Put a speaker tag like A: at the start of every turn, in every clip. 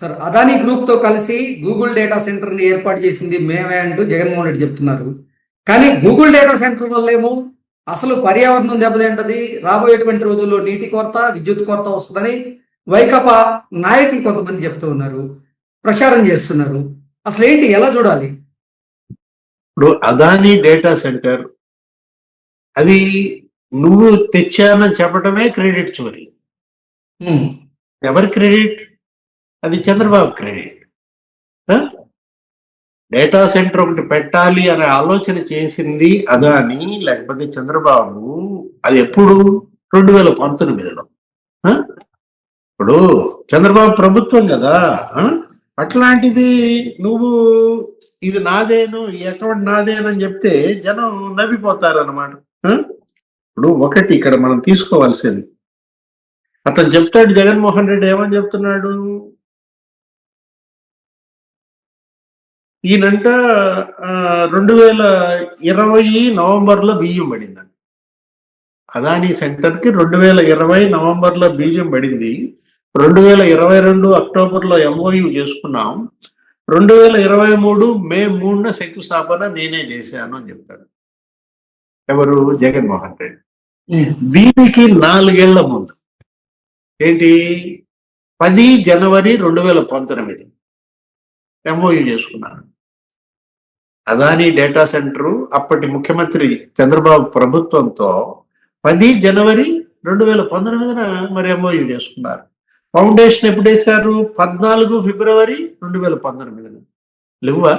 A: Sir Adani group తో కలిసి Google data centre ని ఏర్పాటు చేసింది మేమే అంటూ జగన్మోహన్ రెడ్డి చెప్తున్నారు. కానీ గూగుల్ డేటా సెంటర్ వల్లేమో అసలు పర్యావరణం దెబ్బతింటది, రాబోయేటువంటి రోజుల్లో నీటి కొరత, విద్యుత్ కొరత వస్తుందని వైకాపా నాయకులు కొంతమంది చెప్తూ ఉన్నారు, ప్రచారం చేస్తున్నారు. అసలు ఏంటి, ఎలా చూడాలి?
B: ఇప్పుడు అదానీ డేటా సెంటర్ అది నువ్వు తెచ్చానని చెప్పటమే క్రెడిట్ చోరీ. ఎవరి క్రెడిట్? అది చంద్రబాబు క్రెడిట్. డేటా సెంటర్ ఒకటి పెట్టాలి అనే ఆలోచన చేసింది అదాని లేకపోతే చంద్రబాబు. అది ఎప్పుడు? 2019లో. ఇప్పుడు చంద్రబాబు ప్రభుత్వం కదా. అట్లాంటిది నువ్వు ఇది నాదేను, ఈ అకౌంట్ నాదేనని చెప్తే జనం నవ్విపోతారన్నమాట. ఇప్పుడు ఒకటి ఇక్కడ మనం తీసుకోవాల్సింది, అతను చెప్తాడు, జగన్మోహన్ రెడ్డి ఏమని చెప్తున్నాడు, ఈయనంట 2020 నవంబర్లో బియ్యం పడిందండి. అదానీ సెంటర్కి 2020 నవంబర్లో బియ్యం పడింది. 2022 అక్టోబర్లో ఎంఓయూ చేసుకున్నాం. 2023 మే 3న శంకుస్థాపన నేనే చేశాను అని చెప్తాడు. ఎవరు? జగన్మోహన్ రెడ్డి. దీనికి 4 ఏళ్ల ముందు ఏంటి, 10 జనవరి 2019 ఎంఓయూ చేసుకున్నాను. అదానీ డేటా సెంటర్ అప్పటి ముఖ్యమంత్రి చంద్రబాబు ప్రభుత్వంతో 10 జనవరి 2019 మరి ఎంఓయూ చేసుకున్నారు. ఫౌండేషన్ ఎప్పుడు వేశారు? 14 ఫిబ్రవరి 2019. లేవా?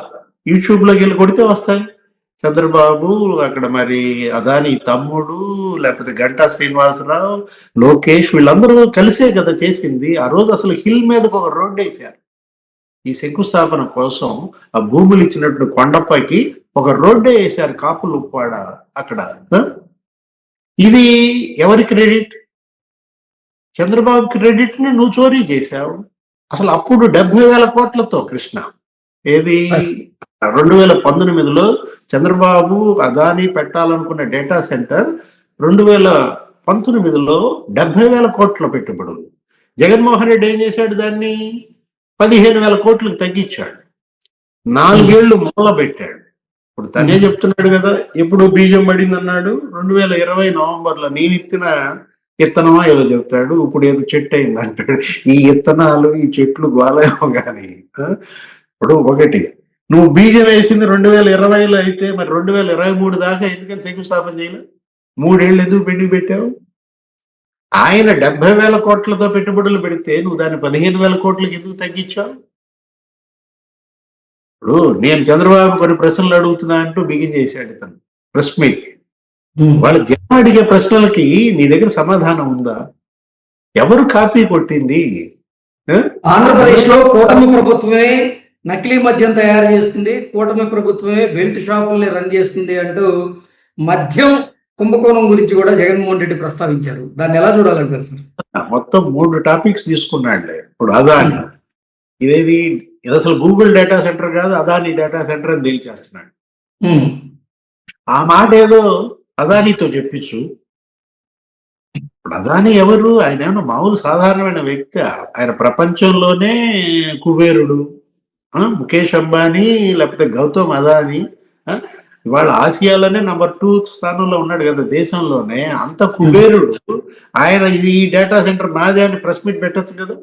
B: యూట్యూబ్లోకి వెళ్ళి కొడితే వస్తాయి. చంద్రబాబు అక్కడ మరి అదానీ తమ్ముడు లేకపోతే గంటా శ్రీనివాసరావు, లోకేష్ వీళ్ళందరూ కలిసే కదా చేసింది. ఆ రోజు అసలు హిల్ మీదకు ఒక రోడ్డు వేశారు. ఈ శంకుస్థాపన కోసం ఆ భూములు ఇచ్చినట్టు కొండపైకి ఒక రోడ్డే వేశారు, కాపులు ఉప్పాడ అక్కడ. ఇది ఎవరి క్రెడిట్? చంద్రబాబు క్రెడిట్ ని నువ్వు చోరీ చేశావు. అసలు అప్పుడు 70,000 కోట్లతో కృష్ణ, ఏది 2019లో చంద్రబాబు అదానీ పెట్టాలనుకున్న డేటా సెంటర్ 2019లో 70,000 కోట్ల పెట్టుబడులు. జగన్మోహన్ రెడ్డి ఏం చేశాడు? దాన్ని 15,000 కోట్లకు తగ్గించాడు. 4 ఏళ్లు మూల పెట్టాడు. ఇప్పుడు తనే చెప్తున్నాడు కదా, ఎప్పుడు బీజం పడింది అన్నాడు 2020 నవంబర్లో. నేను ఇత్తిన ఇత్తనమా ఏదో చెప్తాడు, ఇప్పుడు ఏదో చెట్టు అయింది అంటాడు. ఈ ఇత్తనాలు ఈ చెట్లు గోలేమో కానీ. ఇప్పుడు ఒకటి, నువ్వు బీజం వేసింది 2020లో అయితే మరి 2023 దాకా ఎందుకని శంకుస్థాపన చేయలేదు? 3 ఏళ్ళు ఎందుకు పెట్టావు? ఆయన 70,000 కోట్లతో పెట్టుబడులు పెడితే నువ్వు దాన్ని 15,000 కోట్లకి ఎందుకు తగ్గించావు? ఇప్పుడు నేను చంద్రబాబు కొన్ని ప్రశ్నలు అడుగుతున్నా అంటూ బిగిన్ చేశాడు ఇతను ప్రెస్ మీట్. వాళ్ళ జనం అడిగే ప్రశ్నలకి నీ దగ్గర సమాధానం ఉందా? ఎవరు కాపీ కొట్టింది?
A: ఆంధ్రప్రదేశ్ లో కూటమి ప్రభుత్వమే నకిలీ మద్యం తయారు చేస్తుంది, కూటమి ప్రభుత్వమే బెల్ట్ షాపుల్ని రన్ చేస్తుంది అంటూ మద్యం కుంభకోణం గురించి కూడా జగన్మోహన్ రెడ్డి ప్రస్తావించారు. దాన్ని ఎలా చూడాలంటారు సార్?
B: మొత్తం 3 టాపిక్స్ తీసుకున్నాడులే. ఇప్పుడు అదాని ఇదేది, ఇది అసలు గూగుల్ డేటా సెంటర్ కాదు, అదాని డేటా సెంటర్ అని తేల్చేస్తున్నాడు. ఆ మాట ఏదో అదానితో చెప్పించు. ఇప్పుడు అదాని ఎవరు? ఆయన ఏమన్నా మామూలు సాధారణమైన వ్యక్తి? ఆయన ప్రపంచంలోనే కుబేరుడు. ముఖేష్ అంబానీ లేకపోతే గౌతమ్ అదాని ఇవాళ ఆసియాలోనే నంబర్ 2 స్థానంలో ఉన్నాడు కదా దేశంలోనే. అంత కుబేరుడు ఆయన ఈ డేటా సెంటర్ నాదే అని ప్రెస్ మీట్ పెట్టచ్చు కదా.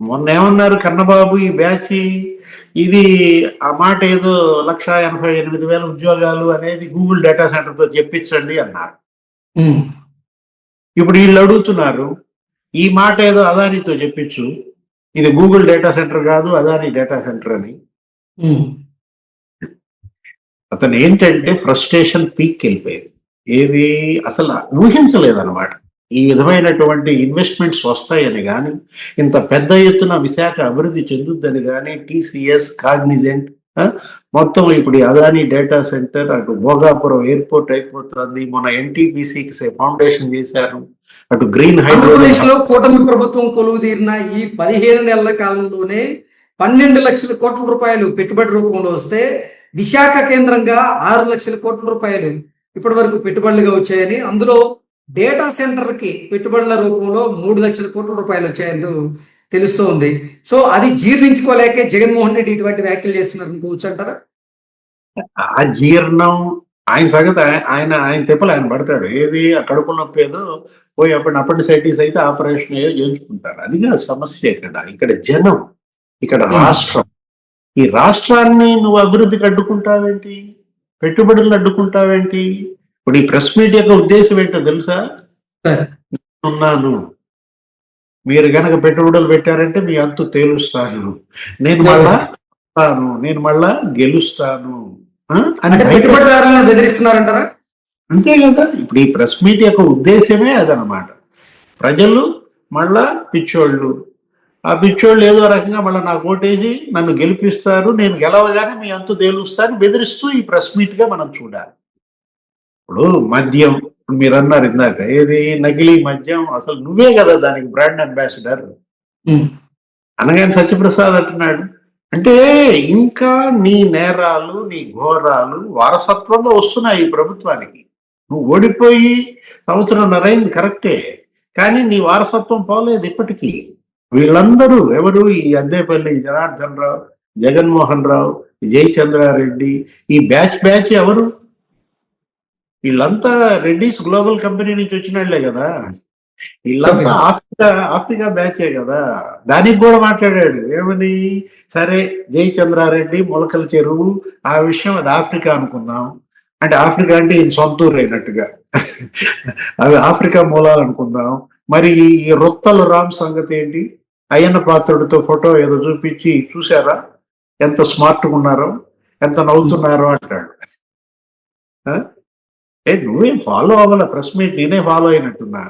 B: మొన్న ఏమన్నారు కన్నబాబు, ఈ బ్యాచ్ ఇది ఆ మాట ఏదో 1,88,000 ఉద్యోగాలు అనేది గూగుల్ డేటా సెంటర్ తో చెప్పించండి అన్నారు. ఇప్పుడు వీళ్ళు అడుగుతున్నారు ఈ మాట ఏదో అదానితో చెప్పించు, ఇది గూగుల్ డేటా సెంటర్ కాదు అదాని డేటా సెంటర్ అని. అతను ఏంటంటే ఫ్రస్ట్రేషన్ పీక్ వెళ్ళిపోయేది. ఏది అసలు ఊహించలేదన్నమాట ఈ విధమైనటువంటి ఇన్వెస్ట్మెంట్స్ వస్తాయని కానీ, ఇంత పెద్ద ఎత్తున విశాఖ అభివృద్ధి చెందుద్దని కానీ. టీసీఎస్, కాగ్నిజెంట్ మొత్తం ఇప్పుడు అదానీ డేటా సెంటర్, అటు భోగాపురం ఎయిర్పోర్ట్ అయిపోతుంది. మన ఎన్టీపీసీకి ఫౌండేషన్ చేశారు, అటు గ్రీన్
A: ఆంధ్రప్రదేశ్ లో కూటమి ప్రభుత్వం కొలువు తీరిన ఈ 15 నెలల కాలంలోనే 12 లక్షల కోట్ల రూపాయలు పెట్టుబడి రూపంలో వస్తే, విశాఖ కేంద్రంగా 6 లక్షల కోట్ల రూపాయలు ఇప్పటి వరకు పెట్టుబడులుగా వచ్చాయని, అందులో డేటా సెంటర్ కి పెట్టుబడుల రూపంలో 3 లక్షల కోట్ల రూపాయలు వచ్చాయంటూ తెలుస్తూ ఉంది. సో అది జీర్ణించుకోలేకే జగన్మోహన్ రెడ్డి ఇటువంటి వ్యాఖ్యలు చేస్తున్నారు అనుకోవచ్చు అంటారా?
B: ఆ జీర్ణం ఆయన సంగతి ఆయన తిప్పలు ఆయన పడతాడు. ఏది ఆ కడుపు నొప్పి ఏదో పోయి అపెండిసైటిస్ అయితే ఆపరేషన్ ఏదో చేయించుకుంటాడు. అదిగా సమస్య ఇక్కడ జనం, ఇక్కడ రాష్ట్రం. ఈ రాష్ట్రాన్ని నువ్వు అభివృద్ధికి అడ్డుకుంటావేంటి? పెట్టుబడులను అడ్డుకుంటావేంటి? ఇప్పుడు ఈ ప్రెస్ మీట్ యొక్క ఉద్దేశం ఏంటో తెలుసా? ఉన్నాను, మీరు గనక పెట్టుబడులు పెట్టారంటే మీ అంతు తేలుస్తాను, నేను మళ్ళా గెలుస్తాను అని
A: పెట్టుబడిదారులను బెదిరిస్తున్నారంటారా?
B: అంతే కదా. ఇప్పుడు ఈ ప్రెస్ మీట్ యొక్క ఉద్దేశమే అదనమాట. ప్రజలు మళ్ళా పిచ్చోళ్ళు, ఆ పిచ్చోళ్ళు ఏదో రకంగా మళ్ళీ నాకు ఓటేసి నన్ను గెలిపిస్తారు, నేను గెలవగానే మీ అంతు తేలుస్తాను బెదిరిస్తూ ఈ ప్రెస్ మీట్ గా మనం చూడాలి. ఇప్పుడు మద్యం మీరు అన్నారు ఇందాక, ఏది నకిలీ మద్యం, అసలు నువ్వే కదా దానికి బ్రాండ్ అంబాసిడర్ అనగానే సత్యప్రసాద్ అంటున్నాడు. అంటే ఇంకా నీ నేరాలు, నీ ఘోరాలు వారసత్వంగా వస్తున్నాయి ఈ ప్రభుత్వానికి. నువ్వు ఓడిపోయి సంవత్సరంన్నర అయింది కరెక్టే, కానీ నీ వారసత్వం పోలేదు ఇప్పటికీ. వీళ్ళందరూ ఎవరు? ఈ అద్దేపల్లి జనార్దన్ రావు, జగన్మోహన్ రావు, జయచంద్రారెడ్డి, ఈ బ్యాచ్ ఎవరు? వీళ్ళంతా రెడ్డిస్ గ్లోబల్ కంపెనీ నుంచి వచ్చిన వాళ్ళే కదా. వీళ్ళంతా ఆఫ్రికా బ్యాచే కదా. దానికి కూడా మాట్లాడాడు ఏమని? సరే జయచంద్రారెడ్డి మొలకల చెరువు ఆ విషయం, అది ఆఫ్రికా అనుకుందాం. అంటే ఆఫ్రికా అంటే ఈయన సొంతూరు అయినట్టుగా అవి ఆఫ్రికా మూలాలు అనుకుందాం. మరి ఈ రొత్తల రామ్ సంగతి ఏంటి? అయ్యన్న పాత్రుడితో ఫోటో ఏదో చూపించి చూసారా ఎంత స్మార్ట్గా ఉన్నారో, ఎంత నవ్వుతున్నారో అంటాడు. నువ్వేం ఫాలో అవ్వాల ప్రెస్ మీట్, నేనే ఫాలో అయినట్టున్నా.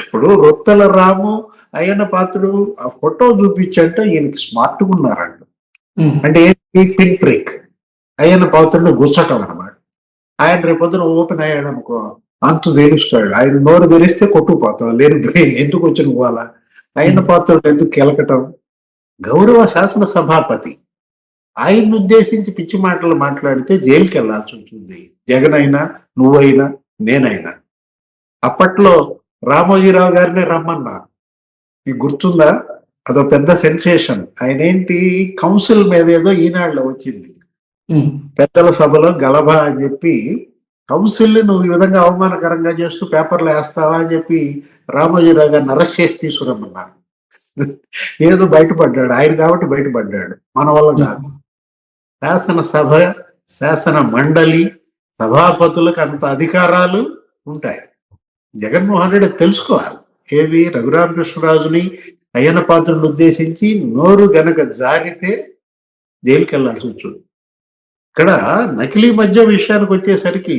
B: ఇప్పుడు రొత్తల రాము, అయ్యన్న పాత్రుడు ఆ ఫోటో చూపించంటే ఈయనకి స్మార్ట్గా ఉన్నారంట. అంటే ఏంటి? పిన్ బ్రేక్, అయ్యన్న పాత్రుడిని గుచ్చటం అనమాట. ఆయన రేపొద్దున ఓపెన్ అయ్యాడు అనుకో, అంతు తెలుస్తాడు. ఆయన నోరు తెలిస్తే కొట్టుకుపోతాం, లేదు ఎందుకు వచ్చిన పోవాల, అయ్యన్న పాత్రుడు ఎందుకు కెలకటం. గౌరవ శాసన సభాపతి ఆయన్ని ఉద్దేశించి పిచ్చి మాటలు మాట్లాడితే జైలుకి వెళ్లాల్సి ఉంటుంది. జగన్ అయినా, నువ్వైనా, నేనైనా. అప్పట్లో రామోజీరావు గారిని రమ్మన్నారు, మీకు గుర్తుందా? అదో పెద్ద సెన్సేషన్. ఆయన ఏంటి, కౌన్సిల్ మీద ఏదో ఈనాడులో వచ్చింది, పెద్దల సభలో గలభా అని చెప్పి, కౌన్సిల్ నువ్వు ఈ విధంగా అవమానకరంగా చేస్తూ పేపర్లో వేస్తావా అని చెప్పి రామోజీరావు గారిని అరెస్ట్ చేసి తీసుకురమ్మన్నారు. ఏదో బయటపడ్డాడు ఆయన కాబట్టి బయటపడ్డాడు, మన వల్ల కాదు. శాసనసభ, శాసన మండలి, సభాపతులకు అంత అధికారాలు ఉంటాయి. జగన్మోహన్ రెడ్డి తెలుసుకోవాలి. ఏది? రఘురామకృష్ణరాజుని, అయ్యన్న పాత్రుని ఉద్దేశించి నోరు గనక జారితే జైలుకి వెళ్ళాల్సి వచ్చింది. ఇక్కడ నకిలీ మద్యం విషయానికి వచ్చేసరికి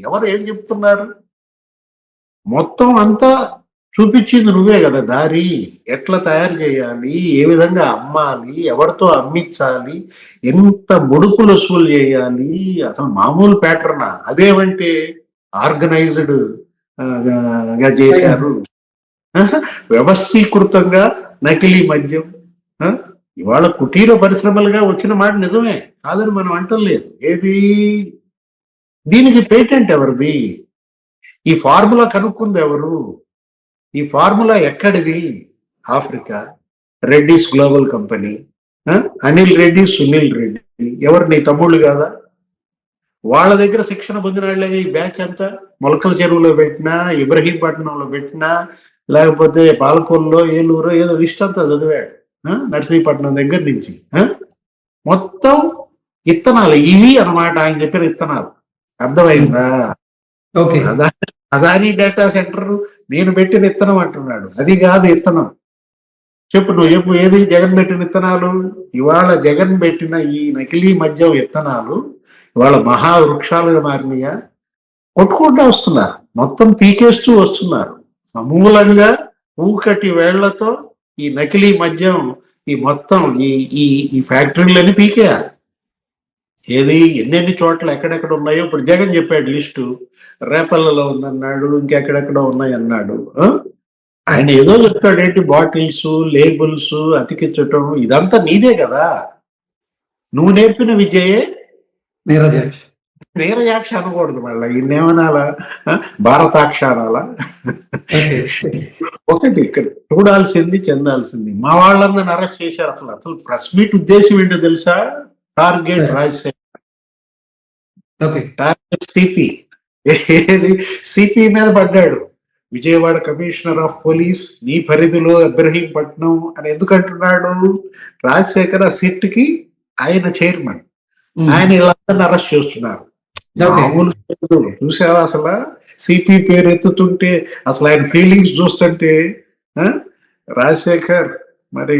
B: ఎవరు ఏం చెప్తున్నారు? మొత్తం అంతా చూపించింది నువ్వే కదా. దారి ఎట్లా తయారు చేయాలి, ఏ విధంగా అమ్మాలి, ఎవరితో అమ్మించాలి, ఎంత ముడుపులు వసూలు చేయాలి, అసలు మామూలు ప్యాటర్నా? అదేమంటే ఆర్గనైజ్డ్ గా చేశారు, వ్యవస్థీకృతంగా నకిలీ మద్యం. ఇవాళ కుటీర పరిశ్రమలుగా వచ్చిన మాట నిజమే, కాదని మనం అంటలేదు. ఏది? దీనికి పేటెంట్ ఎవరిది? ఈ ఫార్ములా కనుక్కుంది ఎవరు? ఈ ఫార్ములా ఎక్కడిది? Africa, Reddy's global company, Anil Reddy, Sunil Reddy. ఎవరు? నీ తమ్ముళ్ళు కాదా? వాళ్ళ దగ్గర శిక్షణ పొందిన వాళ్ళే ఈ బ్యాచ్ అంతా. మొలకల చెరువులో పెట్టినా, ఇబ్రహీంపట్నంలో పెట్టినా, లేకపోతే పాలకొల్లో, ఏలూరు, ఏదో లిస్ట్ అంతా చదివాడు. నర్సీపట్నం దగ్గర నుంచి మొత్తం ఇత్తనాలు ఇవి అన్నమాట, ఆయన చెప్పిన ఇత్తనాలు. అర్థమైందా? అదాని డేటా సెంటర్ నేను పెట్టిన ఇత్తనం అంటున్నాడు. అది కాదు ఇత్తనం. చెప్పు, నువ్వు చెప్పు, ఏది జగన్ పెట్టిన ఇత్తనాలు? ఇవాళ జగన్ పెట్టిన ఈ నకిలీ మద్యం ఇత్తనాలు ఇవాళ మహావృక్షాలుగా మారినాయా? కొట్టుకుంటూ వస్తున్నారు, మొత్తం పీకేస్తూ వస్తున్నారు. సమూలంగా ఊకటి వేళ్లతో ఈ నకిలీ మద్యం, ఈ మొత్తం ఈ ఫ్యాక్టరీలని పీకేయాలి. ఏది? ఎన్నెన్ని చోట్ల ఎక్కడెక్కడ ఉన్నాయో ఇప్పుడు జగన్ చెప్పాడు లిస్టు. రేపల్లలో ఉందన్నాడు, ఇంకెక్కడెక్కడో ఉన్నాయి అన్నాడు. ఆయన ఏదో చెప్తాడు, ఏంటి బాటిల్స్, లేబుల్స్ అతికించటం, ఇదంతా నీదే కదా. నువ్వు నేర్పిన విద్యయే నీరజాక్ష అనకూడదు మళ్ళీ ఇన్నేమనాలా, భారతాక్ష అనాలా?
A: ఓకే.
B: ఒకటి ఇక్కడ చూడాల్సింది చెందాల్సింది, మా వాళ్ళందరిని అరెస్ట్ చేశారు. అసలు ప్రెస్ మీట్ ఉద్దేశం ఏంటో తెలుసా? Target Rajasekhar,
A: okay.
B: Target CP. ఏది సిపి మీద పడ్డాడు. విజయవాడ కమిషనర్ ఆఫ్ పోలీస్ నీ పరిధిలో ఇబ్రహీంపట్నం అని ఎందుకు అంటున్నాడు? రాజశేఖర్ ఆ సిట్ కి ఆయన చైర్మన్, ఆయన వీళ్ళందరిని అరెస్ట్ చేస్తున్నారు. మామూలు చూసావా అసలు? సిపి పేరు ఎత్తుతుంటే అసలు ఆయన ఫీలింగ్స్ చూస్తుంటే రాజశేఖర్ మరి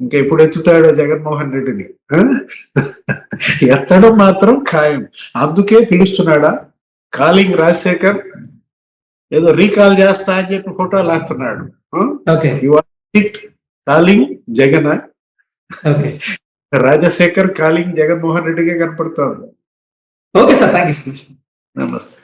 B: ఇంకా ఎప్పుడు ఎత్తుతాడో జగన్మోహన్ రెడ్డిని, ఎత్తడం మాత్రం ఖాయం. అందుకే పిలుస్తున్నాడా కాలింగ్ రాజశేఖర్, ఏదో రీకాల్ చేస్తా అని చెప్పి ఫోటోలు వేస్తున్నాడు. కాలింగ్ జగన్, రాజశేఖర్ కాలింగ్ జగన్మోహన్ రెడ్డిగా కనపడుతోంది.
A: Okay sir, thank you so much.
B: నమస్తే.